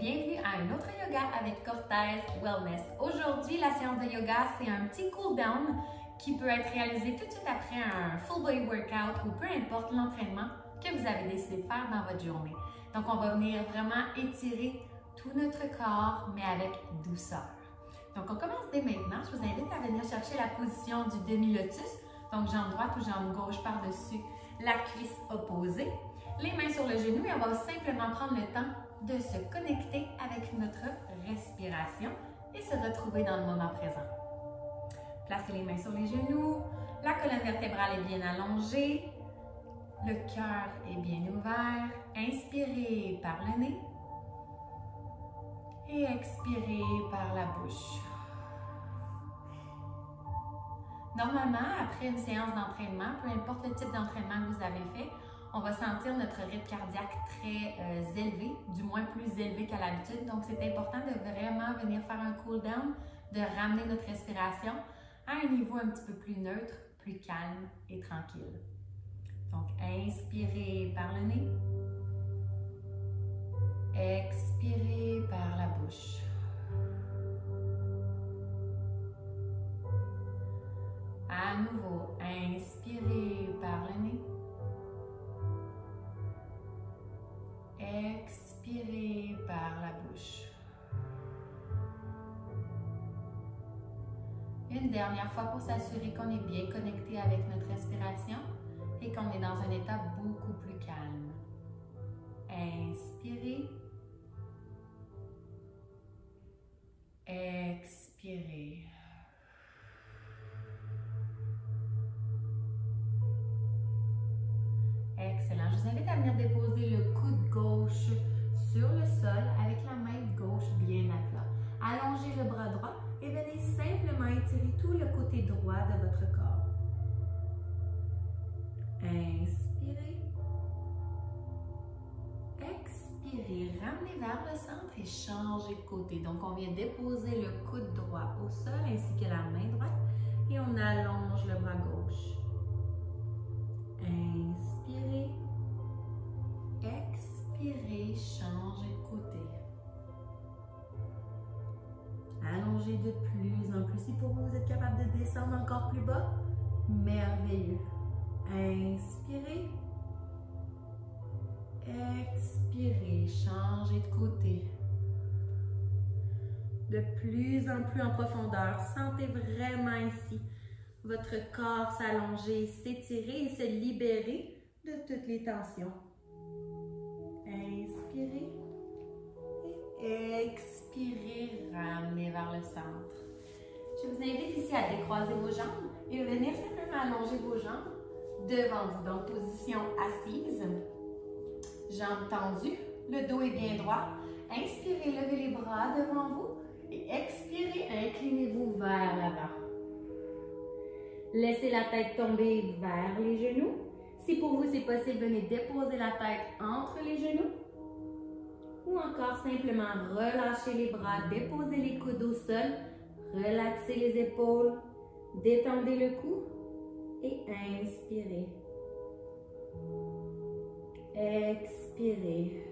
bienvenue à un autre yoga avec Cortez Wellness. Aujourd'hui, la séance de yoga, c'est un petit cool-down qui peut être réalisé tout de suite après un full body workout ou peu importe l'entraînement que vous avez décidé de faire dans votre journée. Donc, on va venir vraiment étirer tout notre corps, mais avec douceur. Donc, on commence dès maintenant. Je vous invite à venir chercher la position du demi-lotus. Donc, jambe droite ou jambe gauche par-dessus la cuisse opposée. Les mains sur le genou et on va simplement prendre le temps de se connecter avec notre respiration et se retrouver dans le moment présent. Placez les mains sur les genoux, la colonne vertébrale est bien allongée, le cœur est bien ouvert. Inspirez par le nez et expirez par la bouche. Normalement, après une séance d'entraînement, peu importe le type d'entraînement que vous avez fait, on va sentir notre rythme cardiaque très élevé, du moins plus élevé qu'à l'habitude. Donc, c'est important de vraiment venir faire un cool-down, de ramener notre respiration à un niveau un petit peu plus neutre, plus calme et tranquille. Donc, inspirez par le nez. Expirez par la bouche. À nouveau, inspirez par le nez. Expirez par la bouche. Une dernière fois pour s'assurer qu'on est bien connecté avec notre respiration et qu'on est dans un état beaucoup plus calme. Inspirez. Expirez. Excellent. Je vous invite à venir déposer le coude gauche sur le sol avec la main gauche bien à plat. Allongez le bras droit et venez simplement étirer tout le côté droit de votre corps. Inspirez. Expirez. Ramenez vers le centre et changez de côté. Donc, on vient déposer le coude droit au sol ainsi que la main droite et on allonge le bras gauche. Inspirez. Expirez, changez de côté. Allongez de plus en plus. Si pour vous, vous êtes capable de descendre encore plus bas, merveilleux. Inspirez. Expirez, changez de côté. De plus en plus en profondeur. Sentez vraiment ici votre corps s'allonger, s'étirer et se libérer de toutes les tensions. Inspirez et expirez, ramenez vers le centre. Je vous invite ici à décroiser vos jambes et venir simplement allonger vos jambes devant vous. Donc, position assise, jambes tendues, le dos est bien droit. Inspirez, levez les bras devant vous et expirez, inclinez-vous vers l'avant. Laissez la tête tomber vers les genoux. Si pour vous c'est possible, venez déposer la tête entre les genoux. Ou encore simplement relâchez les bras, déposez les coudes au sol, relaxez les épaules, détendez le cou et inspirez. Expirez.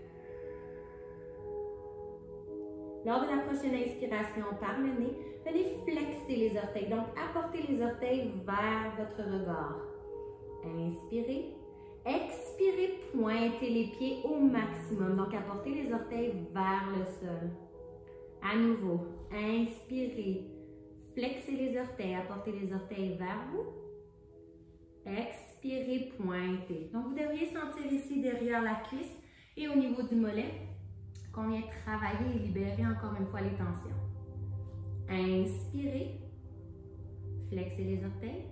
Lors de la prochaine inspiration par le nez, venez flexer les orteils. Donc, apportez les orteils vers votre regard. Inspirez. Expirez, pointez les pieds au maximum. Donc, apportez les orteils vers le sol. À nouveau, inspirez. Flexez les orteils, apportez les orteils vers vous. Expirez, pointez. Donc, vous devriez sentir ici derrière la cuisse et au niveau du mollet qu'on vient travailler et libérer encore une fois les tensions. Inspirez, flexez les orteils.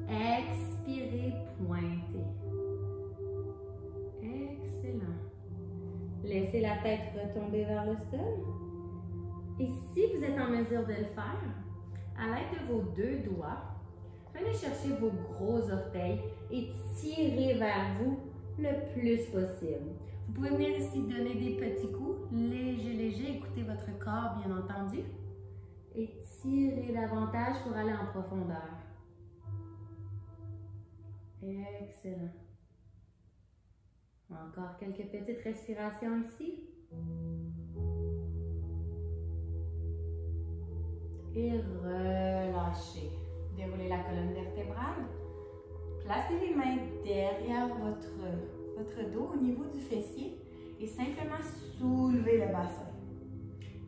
Expirez, pointez. Excellent. Laissez la tête retomber vers le sol. Et si vous êtes en mesure de le faire, à l'aide de vos deux doigts, venez chercher vos gros orteils et tirez vers vous le plus possible. Vous pouvez venir ici donner des petits coups, légers, écoutez votre corps bien entendu et tirez davantage pour aller en profondeur. Excellent. Encore quelques petites respirations ici. Et relâchez. Déroulez la colonne vertébrale. Placez les mains derrière votre dos au niveau du fessier et simplement soulevez le bassin.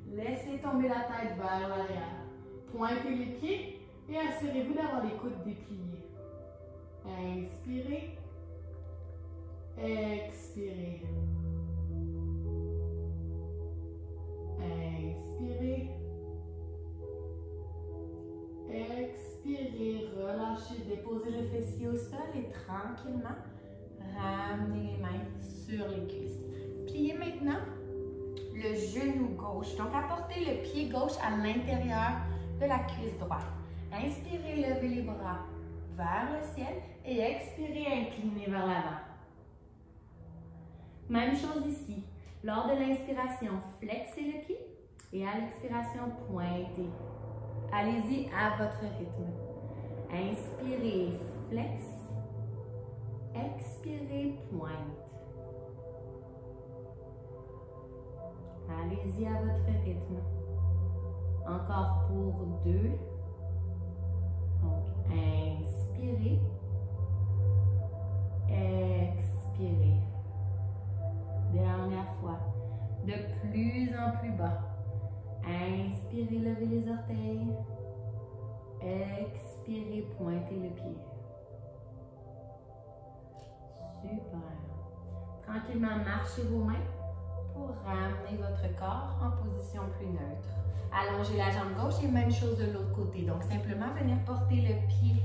Laissez tomber la tête vers l'arrière. Pointez les pieds et assurez-vous d'avoir les coudes dépliés. Inspirez. Expirez. Inspirez. Expirez. Relâchez. Déposez le fessier au sol et tranquillement, ramenez les mains sur les cuisses. Pliez maintenant le genou gauche. Donc, apportez le pied gauche à l'intérieur de la cuisse droite. Inspirez, levez les bras vers le ciel et expirez, inclinez vers l'avant. Même chose ici. Lors de l'inspiration, flexez le pied et à l'expiration, pointez. Allez-y à votre rythme. Inspirez, flex. Expirez, pointe. Allez-y à votre rythme. Encore pour 2. Donc, inspirez. Expirez. Dernière fois. De plus en plus bas. Inspirez, levez les orteils. Expirez, pointez le pied. Super. Tranquillement, marchez vos mains pour ramener votre corps en position plus neutre. Allongez la jambe gauche et même chose de l'autre côté. Donc, simplement venir porter le pied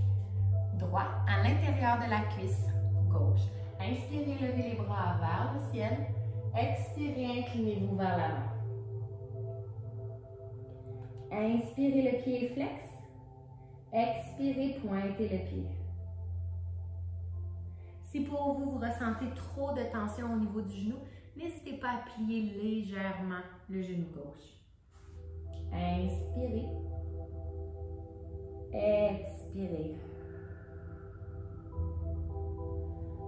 droit à l'intérieur de la cuisse gauche. Inspirez, levez les bras vers le ciel. Expirez, inclinez-vous vers l'avant. Inspirez, le pied flex. Expirez, pointez le pied. Si pour vous, vous ressentez trop de tension au niveau du genou, n'hésitez pas à plier légèrement le genou gauche. Inspirez. Expirez.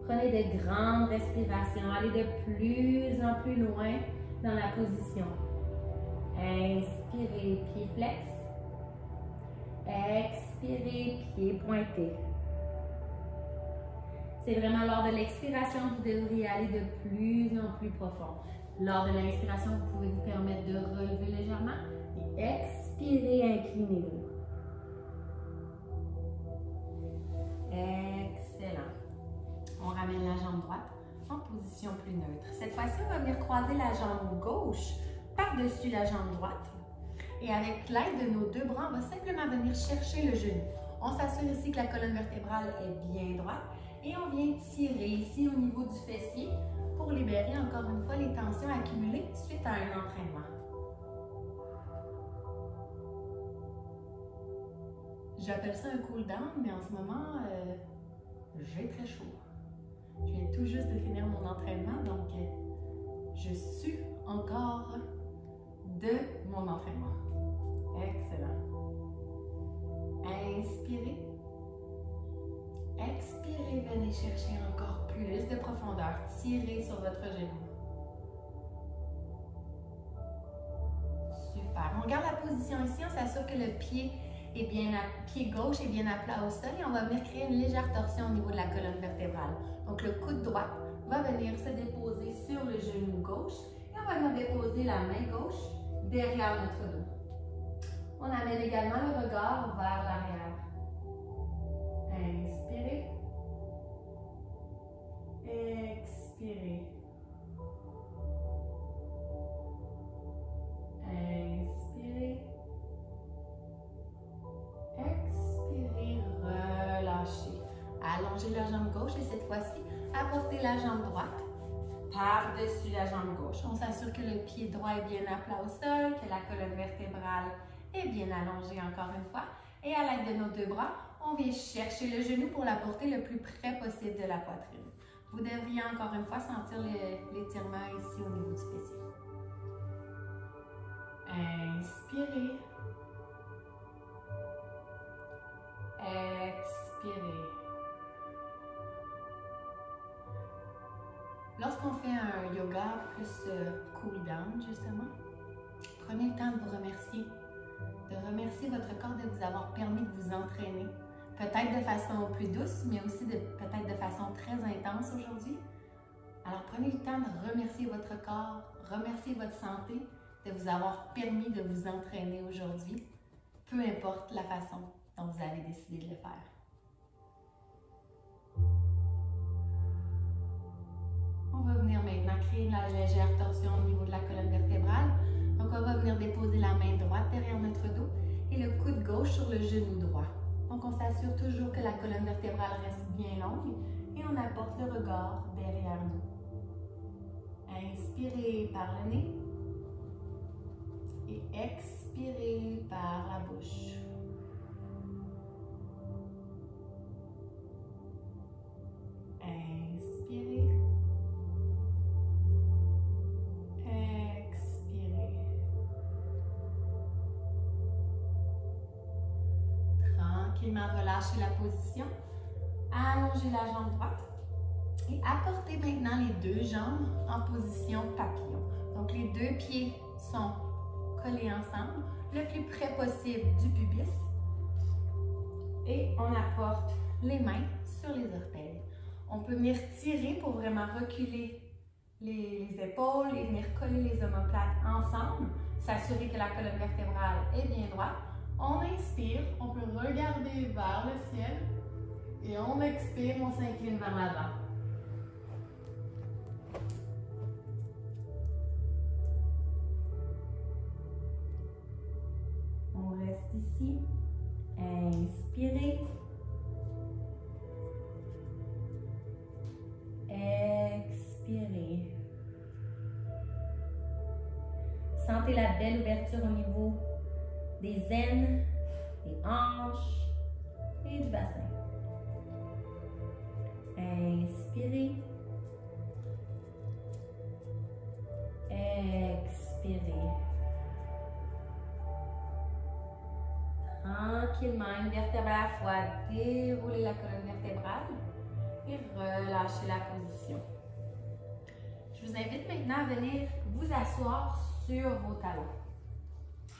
Prenez de grandes respirations. Allez de plus en plus loin dans la position. Inspirez, pied flex. Expirez, pied pointé. C'est vraiment lors de l'expiration que vous devriez aller de plus en plus profond. Lors de l'inspiration, vous pouvez vous permettre de relever légèrement et expirez, inclinez-vous. Excellent. On ramène la jambe droite en position plus neutre. Cette fois-ci, on va venir croiser la jambe gauche par-dessus la jambe droite. Et avec l'aide de nos deux bras, on va simplement venir chercher le genou. On s'assure ici que la colonne vertébrale est bien droite. Et on vient tirer ici au niveau du fessier pour libérer encore une fois les tensions accumulées suite à un entraînement. J'appelle ça un cool down, mais en ce moment, j'ai très chaud. Je viens tout juste de finir mon entraînement, donc je sue encore de mon entraînement. Excellent. Inspirez. Expirez, venez chercher encore plus de profondeur. Tirez sur votre genou. Super. On garde la position ici. On s'assure que le pied gauche est bien à plat au sol et on va venir créer une légère torsion au niveau de la colonne vertébrale. Donc, le coude droit va venir se déposer sur le genou gauche et on va venir déposer la main gauche derrière notre dos. On amène également le regard vers l'arrière. Inspirez. Expirez. Inspirez. Expirez. Relâchez. Allongez la jambe gauche et cette fois-ci, apportez la jambe droite par-dessus la jambe gauche. On s'assure que le pied droit est bien à plat au sol, que la colonne vertébrale est bien allongée encore une fois. Et à l'aide de nos deux bras, on vient chercher le genou pour l'apporter le plus près possible de la poitrine. Vous devriez encore une fois sentir l'étirement ici au niveau du fessier. Inspirez. Expirez. Lorsqu'on fait un yoga plus cool down, justement, prenez le temps de vous remercier de remercier votre corps de vous avoir permis de vous entraîner. Peut-être de façon plus douce, mais aussi peut-être de façon très intense aujourd'hui. Alors prenez le temps de remercier votre corps, remercier votre santé de vous avoir permis de vous entraîner aujourd'hui, peu importe la façon dont vous avez décidé de le faire. On va venir maintenant créer la légère torsion au niveau de la colonne vertébrale. Donc on va venir déposer la main droite derrière notre dos et le coude gauche sur le genou droit. Donc on s'assure toujours que la colonne vertébrale reste bien longue et on apporte le regard derrière nous. Inspirez par le nez et expirez par la bouche. Inspirez. Expirez. Tranquillement relâchez la position. Allongez la jambe droite. Et apportez maintenant les deux jambes en position papillon. Donc les deux pieds sont collés ensemble, le plus près possible du pubis. Et on apporte les mains sur les orteils. On peut venir tirer pour vraiment reculer les épaules et venir coller les omoplates ensemble, s'assurer que la colonne vertébrale est bien droite. On inspire, on peut regarder vers le ciel et on expire, on s'incline vers l'avant. On reste ici. Inspirez. Expirez. Sentez la belle ouverture au niveau des aines, des hanches et du bassin. Inspirez. Expirez. Tranquillement, une vertèbre à la fois, déroulez la colonne vertébrale et relâchez la position. Je vous invite maintenant à venir vous asseoir sur vos talons.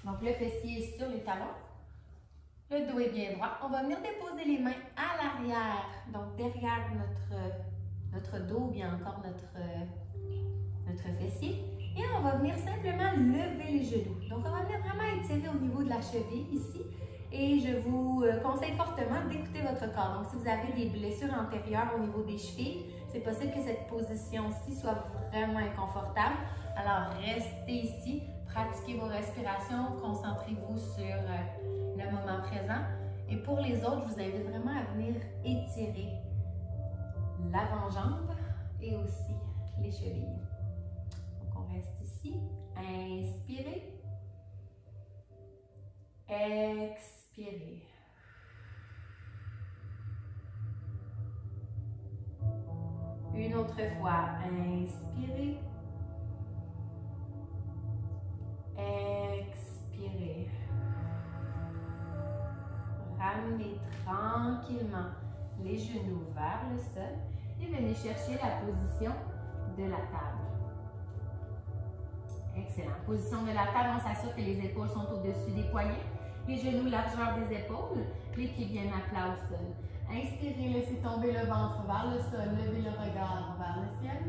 Donc le fessier est sur les talons, le dos est bien droit. On va venir déposer les mains à l'arrière, donc derrière notre dos ou bien encore notre fessier. Et on va venir simplement lever les genoux. Donc on va venir vraiment étirer au niveau de la cheville ici. Et je vous conseille fortement d'écouter votre corps. Donc, si vous avez des blessures antérieures au niveau des chevilles, c'est possible que cette position-ci soit vraiment inconfortable. Alors, restez ici, pratiquez vos respirations, concentrez-vous sur le moment présent. Et pour les autres, je vous invite vraiment à venir étirer l'avant-jambe et aussi les chevilles. Donc, on reste ici. Inspirez. Expirez. Une autre fois, inspirez. Expirez. Ramenez tranquillement les genoux vers le sol et venez chercher la position de la table. Excellent. Position de la table, on s'assure que les épaules sont au-dessus des poignets. Les genoux largeur des épaules, les pieds bien à plat au sol. Inspirez, laissez tomber le ventre vers le sol, levez le regard vers le ciel.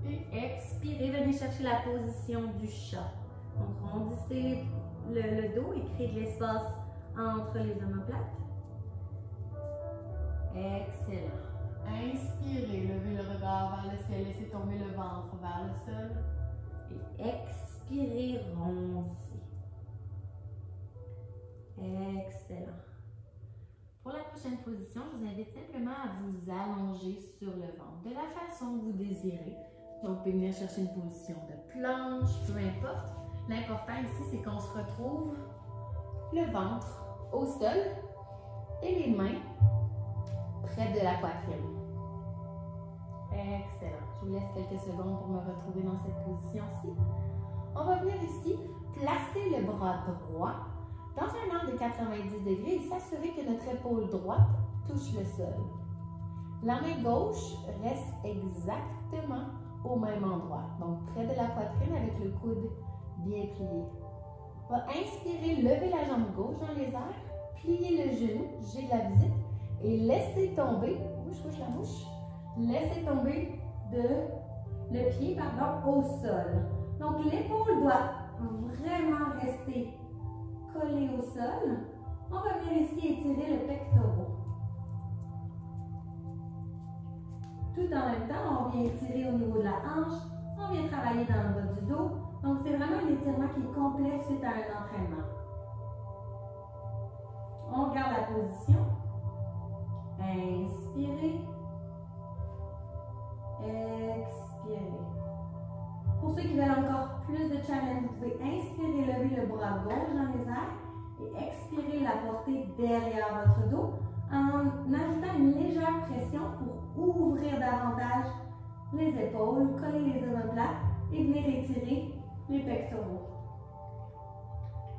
Et expirez, venez chercher la position du chat. Donc rondissez le dos et créez de l'espace entre les omoplates. Excellent. Inspirez, levez le regard vers le ciel, laissez tomber le ventre vers le sol. Et expirez, rondissez. Excellent. Pour la prochaine position, je vous invite simplement à vous allonger sur le ventre de la façon que vous désirez. Donc, vous pouvez venir chercher une position de planche, peu importe. L'important ici, c'est qu'on se retrouve le ventre au sol et les mains près de la poitrine. Excellent. Je vous laisse quelques secondes pour me retrouver dans cette position-ci. On va venir ici placer le bras droit dans un angle de 90 degrés et s'assurer que notre épaule droite touche le sol. La main gauche reste exactement au même endroit, donc près de la poitrine avec le coude bien plié. On va inspirer, lever la jambe gauche dans les airs, plier le genou, j'ai de la visite, et laisser tomber, mouche, mouche, la mouche, laisser tomber le pied au sol. Donc l'épaule doit vraiment rester collée au sol. On va venir ici étirer le pectoral. Tout en même temps, on vient étirer au niveau de la hanche, on vient travailler dans le bas du dos. Donc c'est vraiment un étirement qui est complet suite à un entraînement. On garde la position. Inspirez. Expirez. Pour ceux qui veulent encore plus de challenge, vous pouvez inspirer, lever le bras gauche dans les airs et expirer, la porter derrière votre dos en ajoutant une légère pression pour ouvrir davantage les épaules, coller les omoplates et venir étirer les pectoraux.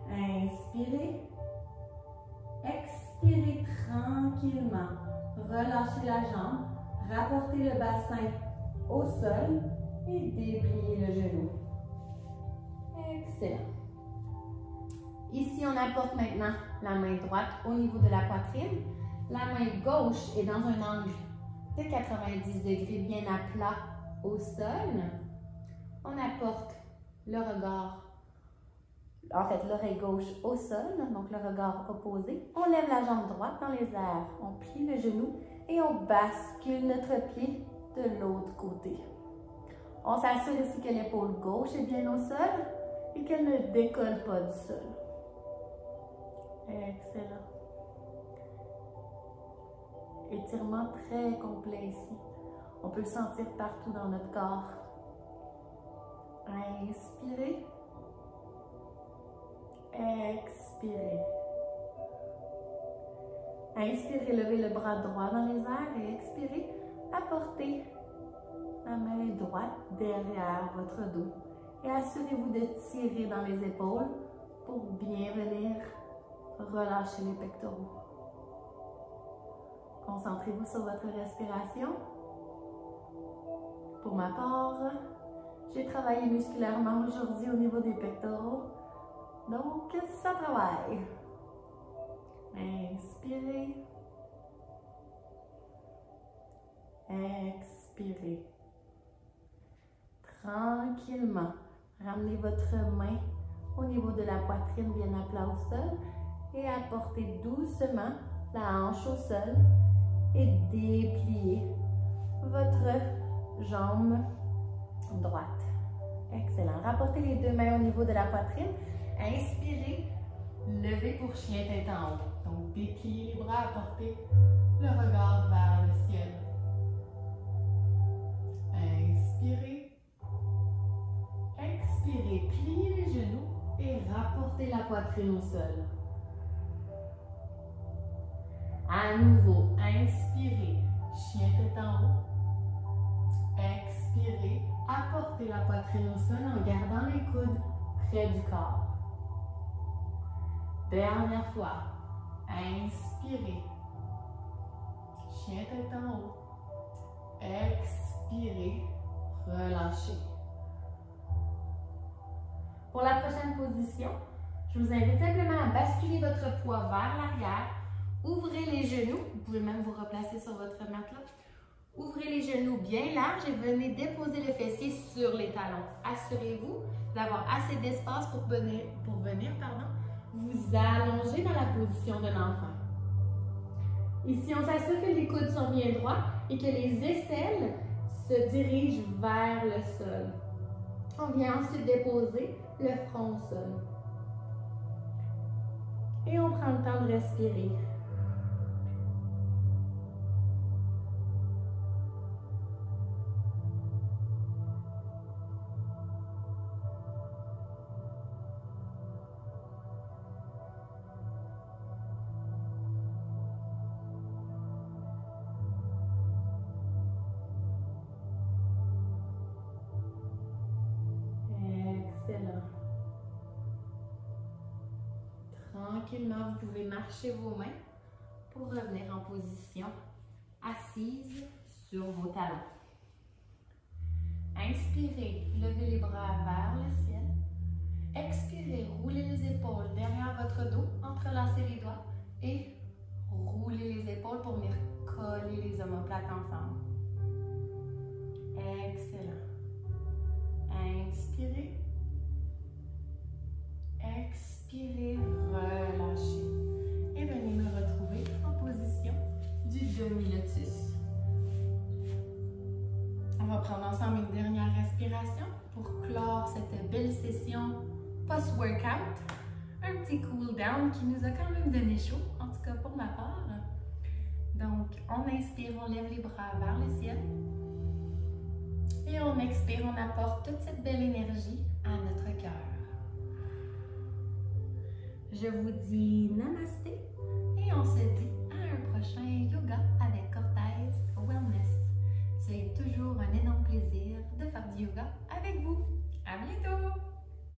Inspirez. Expirez tranquillement. Relâchez la jambe. Rapportez le bassin au sol et dépliez le genou. Excellent. Ici, on apporte maintenant la main droite au niveau de la poitrine. La main gauche est dans un angle de 90 degrés, bien à plat au sol. On apporte le regard, en fait l'oreille gauche au sol, donc le regard opposé. On lève la jambe droite dans les airs, on plie le genou et on bascule notre pied de l'autre côté. On s'assure ici que l'épaule gauche est bien au sol et qu'elle ne décolle pas du sol. Excellent. Étirement très complet ici. On peut le sentir partout dans notre corps. Inspirez. Expirez. Inspirez, levez le bras droit dans les airs et expirez. Apportez la main droite derrière votre dos. Et assurez-vous de tirer dans les épaules pour bien venir relâcher les pectoraux. Concentrez-vous sur votre respiration. Pour ma part, j'ai travaillé musculairement aujourd'hui au niveau des pectoraux. Donc, ça travaille. Inspirez. Expirez. Tranquillement, ramenez votre main au niveau de la poitrine bien à plat au sol et apportez doucement la hanche au sol et dépliez votre jambe droite. Excellent. Rapportez les deux mains au niveau de la poitrine. Inspirez, levez pour chien tête en haut. Donc, dépliez les bras, apportez le regard vers le ciel. Inspirez. Expirez, pliez les genoux et rapportez la poitrine au sol. À nouveau, inspirez, chien tête en haut. Expirez, apportez la poitrine au sol en gardant les coudes près du corps. Dernière fois, inspirez, chien tête en haut. Expirez, relâchez. Pour la prochaine position, je vous invite simplement à basculer votre poids vers l'arrière. Ouvrez les genoux. Vous pouvez même vous replacer sur votre matelas. Ouvrez les genoux bien larges et venez déposer le fessier sur les talons. Assurez-vous d'avoir assez d'espace pour venir vous allonger dans la position de l'enfant. Ici, on s'assure que les coudes sont bien droits et que les aisselles se dirigent vers le sol. On vient ensuite déposer le front au sol. Et on prend le temps de respirer. Excellent. Tranquillement, vous pouvez marcher vos mains pour revenir en position assise sur vos talons. Inspirez, levez les bras vers le ciel. Expirez, roulez les épaules votre dos, entrelacez les doigts et roulez les épaules pour venir coller les omoplates ensemble. Excellent. Inspirez. Expirez, relâchez. Et venez me retrouver en position du demi-lotus. On va prendre ensemble une dernière respiration pour clore cette belle session post-workout. Un petit cool down qui nous a quand même donné chaud, en tout cas pour ma part. Donc, on inspire, on lève les bras vers le ciel. Et on expire, on apporte toute cette belle énergie à notre cœur. Je vous dis namasté et on se dit à un prochain yoga avec Cortez Wellness. C'est toujours un énorme plaisir de faire du yoga avec vous. À bientôt!